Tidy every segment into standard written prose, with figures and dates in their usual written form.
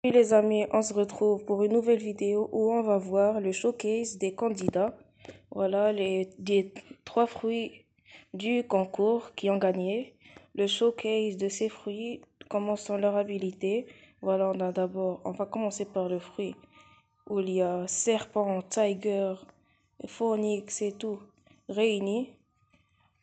Salut les amis, on se retrouve pour une nouvelle vidéo où on va voir le showcase des candidats. Voilà les trois fruits du concours qui ont gagné. Le showcase de ces fruits, comment sont leurs habilités. Voilà, on va commencer par le fruit où il y a serpent, tiger, phoenix et tout réunis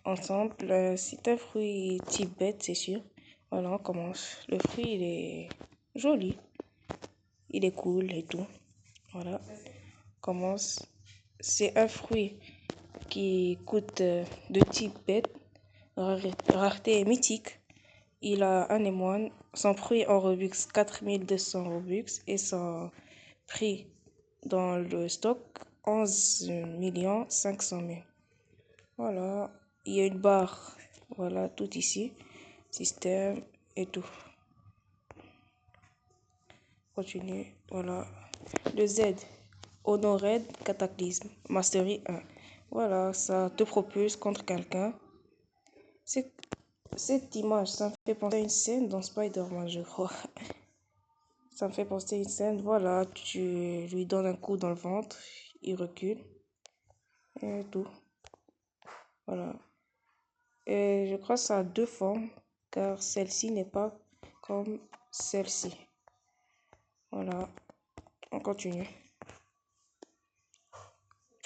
ensemble. C'est un fruit type bête, c'est sûr. Voilà, on commence. Le fruit, il est joli. Il est cool et tout. Voilà. Commence. C'est un fruit qui coûte de type bête, rareté mythique. Il a un émoine. Son prix en Robux 4200 Robux et son prix dans le stock 11 500 000. Voilà. Il y a une barre. Voilà, tout ici. Système et tout. Continue. Voilà. Le Z. Honored Cataclysme. Mastery 1. Voilà, ça te propulse contre quelqu'un. Cette image, ça me fait penser à une scène dans Spider-Man, je crois. Ça me fait penser à une scène, voilà, tu lui donnes un coup dans le ventre, il recule. Et tout. Voilà. Et je crois que ça a deux formes, car celle-ci n'est pas comme celle-ci. Voilà. On continue.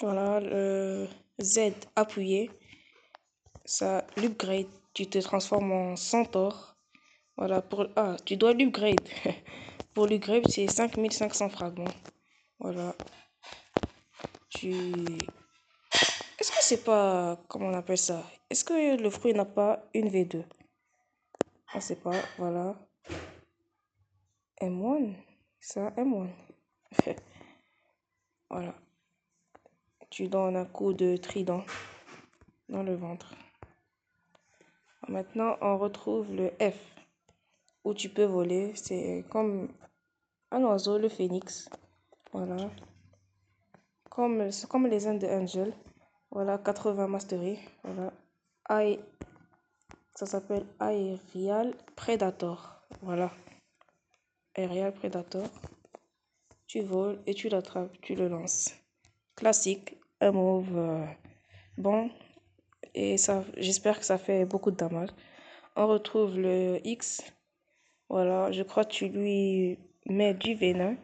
Voilà, le Z appuyé. Ça l'upgrade. Tu te transformes en centaure. Voilà, tu dois l'upgrade. Pour l'upgrade, c'est 5500 fragments. Voilà. Est-ce que c'est pas... Comment on appelle ça? Est-ce que le fruit n'a pas une V2? On sait pas. Voilà. M1. Ça, M1. Voilà. Tu donnes un coup de trident dans le ventre. Maintenant, on retrouve le F. Où tu peux voler. C'est comme un oiseau, le phénix. Voilà. Comme les ailes de Angel. Voilà, 80 mastery. Voilà. Ça s'appelle Aerial Predator. Voilà. Aerial Predator. Tu voles et tu l'attrapes, tu le lances. Classique, un move bon. Et ça, j'espère que ça fait beaucoup de damage. On retrouve le X. Voilà, je crois que tu lui mets du venin.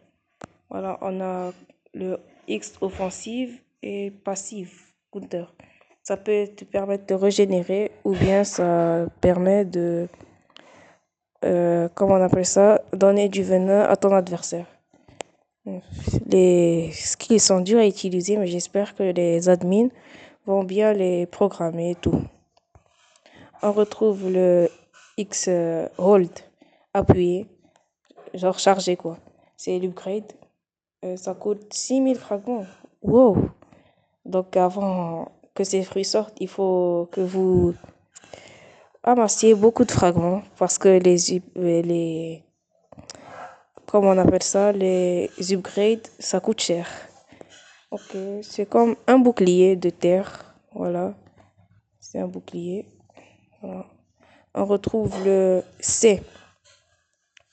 Voilà, on a le X offensive et passive counter. Ça peut te permettre de régénérer ou bien ça permet de, comment on appelle ça, donner du venin à ton adversaire. Les skills sont durs à utiliser, mais j'espère que les admins vont bien les programmer et tout. On retrouve le X hold appuyé, genre chargé quoi. C'est l'upgrade. Ça coûte 6000 fragments. Wow! Donc avant que ces fruits sortent, il faut que vous amassiez beaucoup de fragments parce que comment on appelle ça, les upgrades, ça coûte cher. Ok, c'est comme un bouclier de terre. Voilà, c'est un bouclier. Voilà. On retrouve le C.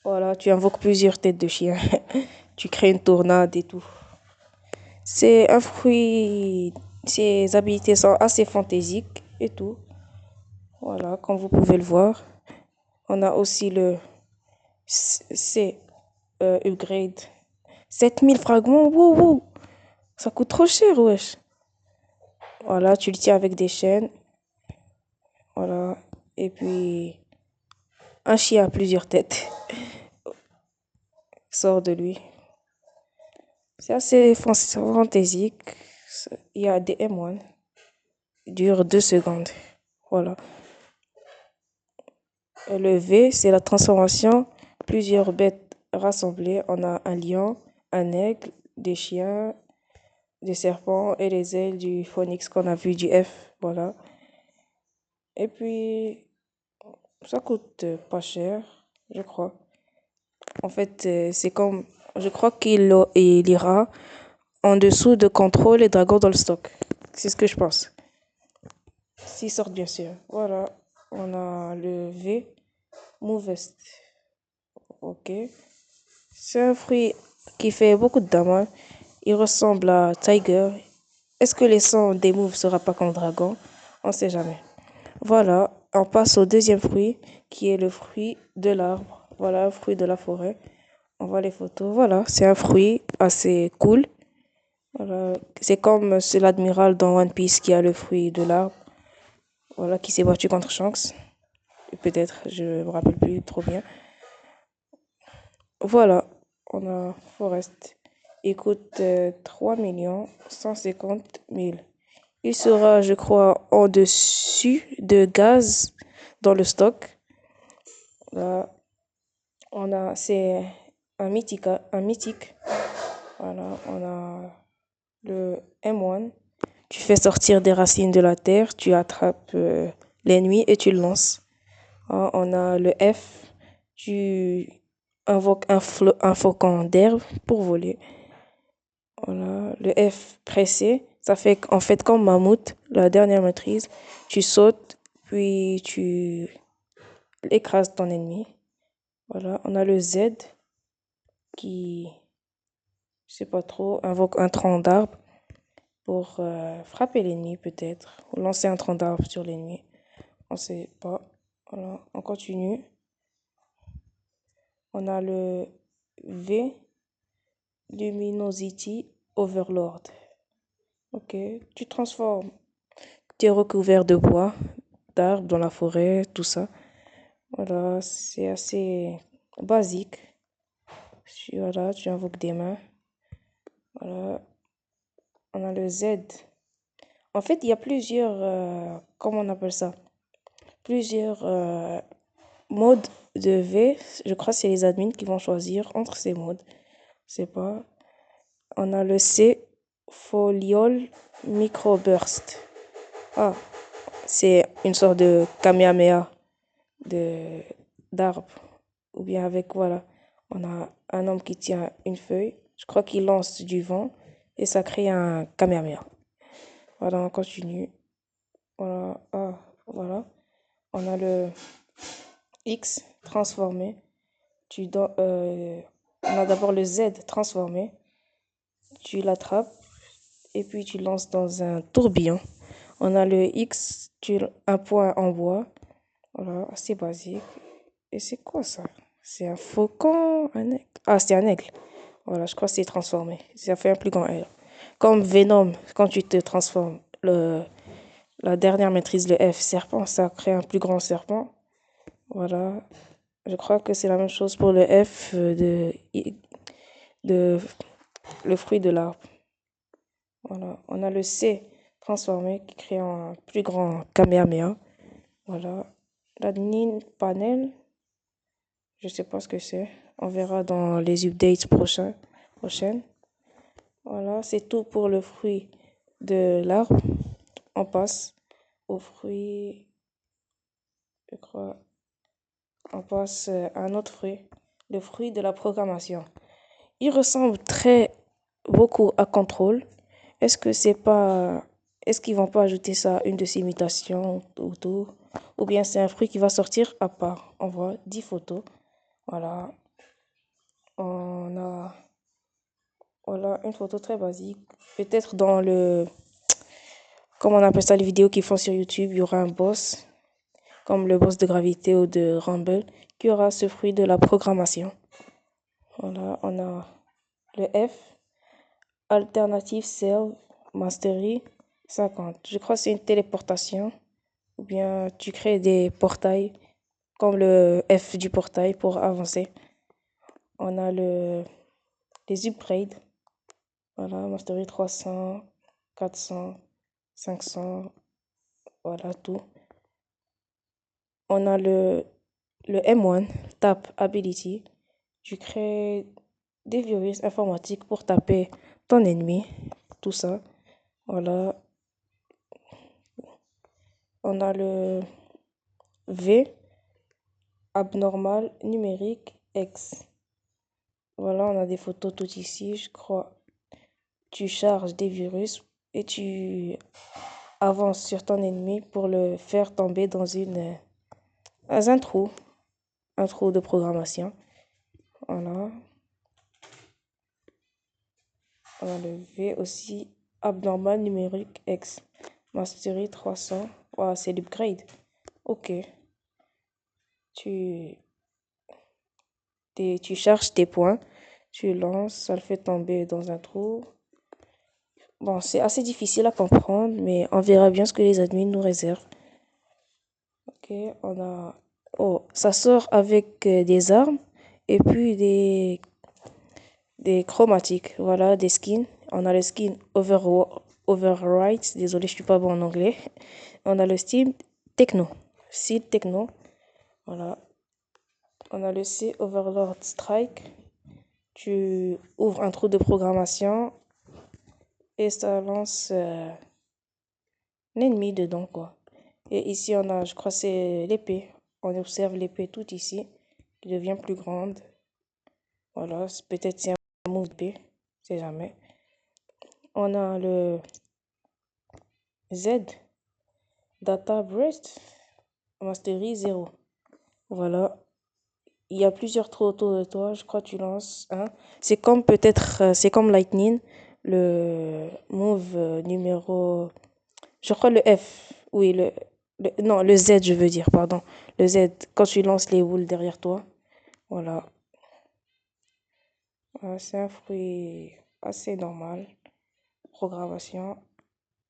Voilà, tu invoques plusieurs têtes de chien. Tu crées une tornade et tout. C'est un fruit. Ses habilités sont assez fantaisiques et tout. Voilà, comme vous pouvez le voir. On a aussi le C upgrade. 7000 fragments. Wow, wow. Ça coûte trop cher, wesh. Voilà, tu le tiens avec des chaînes. Voilà. Et puis, un chien à plusieurs têtes sort de lui. C'est assez fantaisique. Il y a des M1. Il dure 2 secondes. Voilà. Le V, c'est la transformation. Plusieurs bêtes rassemblées. On a un lion, un aigle, des chiens, des serpents et les ailes du phoenix qu'on a vu du F. Voilà. Et puis, ça coûte pas cher, je crois. En fait, c'est comme, je crois il ira en dessous de contrôle et dragon dans le stock. C'est ce que je pense. S'ils sortent, bien sûr. Voilà, on a le V, Movest. Ok. C'est un fruit qui fait beaucoup de damage. Il ressemble à Tiger. Est-ce que les sons des moves sera pas comme dragon? On sait jamais. Voilà, on passe au deuxième fruit, qui est le fruit de l'arbre. Voilà, un fruit de la forêt. On voit les photos. Voilà, c'est un fruit assez cool. Voilà, c'est l'admiral dans One Piece qui a le fruit de l'arbre. Voilà, qui s'est battu contre Shanks. Peut-être, je me rappelle plus trop bien. Voilà, on a Forest. Il coûte 3 150 000. Il sera, je crois, au-dessus de gaz dans le stock. Là, c'est un mythique. Voilà, on a le M1. Tu fais sortir des racines de la terre, tu attrapes l'ennemi et tu le lances. Ah, on a le F. Tu invoques un faucon d'herbe pour voler. Voilà, le F pressé, ça fait en fait comme Mammouth, la dernière maîtrise. Tu sautes, puis tu écrases ton ennemi. Voilà, on a le Z qui, je sais pas trop, invoque un tronc d'arbre pour frapper l'ennemi peut-être, ou lancer un tronc d'arbre sur l'ennemi. On sait pas. Voilà, on continue. On a le V, Luminosity Overlord. Ok, tu transformes. Tu es recouvert de bois, d'arbres dans la forêt, tout ça. Voilà, c'est assez basique. Voilà, tu invoques des mains. Voilà, on a le Z. En fait, il y a plusieurs, comment on appelle ça? Plusieurs modes de V. Je crois que c'est les admins qui vont choisir entre ces modes. Je sais pas. On a le C, Foliol Microburst. Ah, c'est une sorte de Kamehameha de d'arbre. Ou bien avec, voilà, on a un homme qui tient une feuille. Je crois qu'il lance du vent et ça crée un Kamehameha. Voilà, on continue. Voilà, ah, voilà. On a le X transformé. On a d'abord le Z transformé. Tu l'attrapes et puis tu lances dans un tourbillon. On a le X, un point en bois. Voilà, assez basique. Et c'est quoi ça? C'est un faucon, un aigle. Ah, c'est un aigle. Voilà, je crois que c'est transformé. Ça fait un plus grand aigle. Comme Venom, quand tu te transformes, la dernière maîtrise, le F, serpent, ça crée un plus grand serpent. Voilà. Je crois que c'est la même chose pour le F de le fruit de l'arbre. Voilà. On a le C transformé qui crée un plus grand Kamehameha. Voilà. L'admin panel, je sais pas ce que c'est. On verra dans les updates prochaines. Voilà, c'est tout pour le fruit de l'arbre. On passe au fruit, je crois. On passe à un autre fruit, le fruit de la programmation. Il ressemble très beaucoup à Control. Est-ce que c'est pas, est-ce qu'ils vont pas ajouter ça à une de ces mutations autour? Ou bien c'est un fruit qui va sortir à part. On voit 10 photos. Voilà. On a, voilà, une photo très basique. Peut-être dans comment on appelle ça, les vidéos qu'ils font sur YouTube, il y aura un boss, comme le boss de Gravité ou de Rumble, qui aura ce fruit de la programmation. Voilà, on a le F, Alternative Cell Mastery 50. Je crois que c'est une téléportation, ou bien tu crées des portails, comme le F du portail pour avancer. On a les upgrades. Voilà, Mastery 300, 400, 500, voilà tout. On a le M1, Tap Ability. Tu crées des virus informatiques pour taper ton ennemi, tout ça. Voilà. On a le V, Abnormal Numérique X. Voilà, on a des photos tout ici, je crois. Tu charges des virus et tu avances sur ton ennemi pour le faire tomber dans un trou de programmation. Voilà. On a le V aussi. Abnormal numérique X. Mastery 300. Wow, c'est l'upgrade. Ok. Tu, tu charges tes points. Tu lances, ça le fait tomber dans un trou. Bon, c'est assez difficile à comprendre, mais on verra bien ce que les admins nous réservent. Ok, on a... Oh, ça sort avec des armes et puis des chromatiques. Voilà, des skins. On a le skin Overwrite. Désolé, je suis pas bon en anglais. On a le style Techno. Style Techno. Voilà. On a le C Overlord Strike. Tu ouvres un trou de programmation et ça lance l'ennemi dedans, quoi. Et ici, on a, je crois, c'est l'épée. On observe l'épée tout ici, qui devient plus grande. Voilà, peut-être c'est un move d'épée, c'est jamais. On a le Z, Data Burst, Mastery 0. Voilà. Il y a plusieurs trous autour de toi, je crois que tu lances un. C'est comme peut-être, c'est comme Lightning, le move numéro, je crois le F, oui, non, le Z, je veux dire, pardon. Le Z, quand tu lances les boules derrière toi, voilà. C'est un fruit assez normal. Programmation,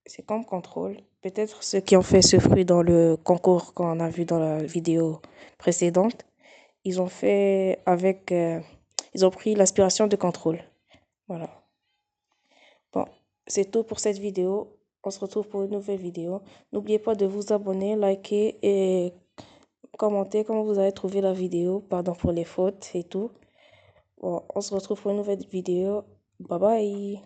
c'est comme contrôle. Peut-être ceux qui ont fait ce fruit dans le concours qu'on a vu dans la vidéo précédente, ils ont fait avec, ils ont pris l'inspiration de contrôle. Voilà. Bon, c'est tout pour cette vidéo. On se retrouve pour une nouvelle vidéo. N'oubliez pas de vous abonner, liker et commenter comment vous avez trouvé la vidéo. Pardon pour les fautes et tout. Bon, on se retrouve pour une nouvelle vidéo. Bye bye.